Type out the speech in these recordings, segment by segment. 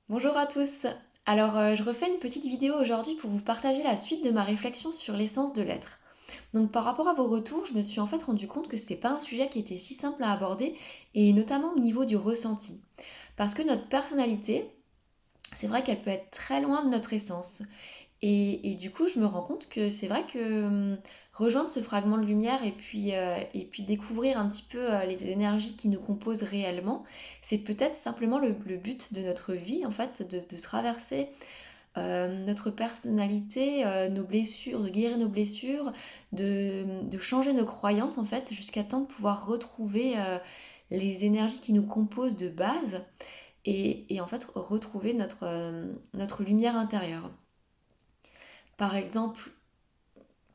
Bonjour à tous. Alors, je refais une petite vidéo aujourd'hui pour vous partager la suite de ma réflexion sur l'essence de l'être. Donc, par rapport à vos retours, je me suis en fait rendu compte que c'était pas un sujet qui était si simple à aborder, et notamment au niveau du ressenti. Parce que notre personnalité, c'est vrai qu'elle peut être très loin de notre essence. Et du coup, je me rends compte que c'est vrai que rejoindre ce fragment de lumière et puis découvrir un petit peu les énergies qui nous composent réellement, c'est peut-être simplement le but de notre vie, en fait, de traverser notre personnalité, nos blessures, de guérir nos blessures, de changer nos croyances, en fait, jusqu'à temps de pouvoir retrouver les énergies qui nous composent de base et en fait retrouver notre lumière intérieure. Par exemple,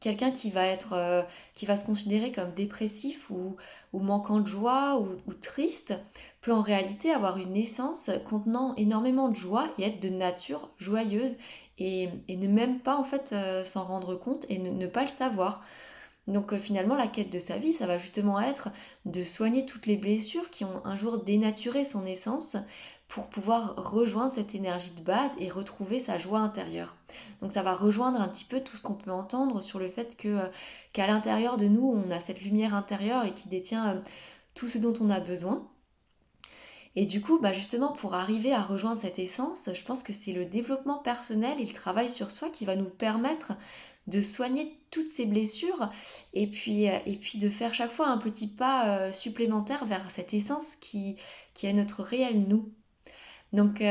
quelqu'un qui va se considérer comme dépressif ou manquant de joie ou triste peut en réalité avoir une essence contenant énormément de joie et être de nature joyeuse et ne même pas en fait s'en rendre compte et ne pas le savoir. Donc finalement, la quête de sa vie, ça va justement être de soigner toutes les blessures qui ont un jour dénaturé son essence pour pouvoir rejoindre cette énergie de base et retrouver sa joie intérieure. Donc ça va rejoindre un petit peu tout ce qu'on peut entendre sur le fait qu'à l'intérieur de nous, on a cette lumière intérieure et qui détient tout ce dont on a besoin. Et du coup, bah justement, pour arriver à rejoindre cette essence, je pense que c'est le développement personnel et le travail sur soi qui va nous permettre de soigner toutes ces blessures et puis de faire chaque fois un petit pas supplémentaire vers cette essence qui est notre réel nous. Donc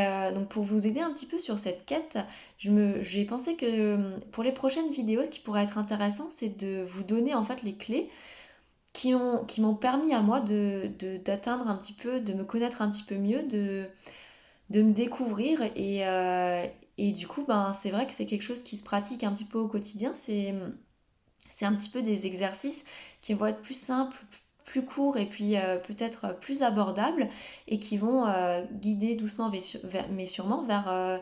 pour vous aider un petit peu sur cette quête, j'ai pensé que pour les prochaines vidéos, ce qui pourrait être intéressant, c'est de vous donner en fait les clés qui m'ont permis à moi d'atteindre un petit peu, de me connaître un petit peu mieux, de me découvrir et du coup, ben, c'est vrai que c'est quelque chose qui se pratique un petit peu au quotidien. C'est un petit peu des exercices qui vont être plus simples, plus courts et puis peut-être plus abordables et qui vont guider doucement mais sûrement vers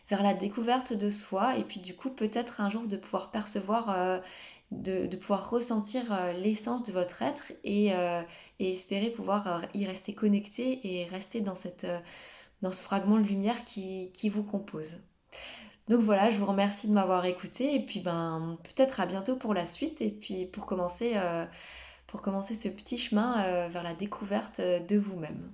la découverte de soi et puis du coup peut-être un jour de pouvoir percevoir, de pouvoir ressentir l'essence de votre être et espérer pouvoir y rester connecté et rester dans ce fragment de lumière qui vous compose. Donc voilà, je vous remercie de m'avoir écouté et puis ben peut-être à bientôt pour la suite et puis pour commencer ce petit chemin vers la découverte de vous-même.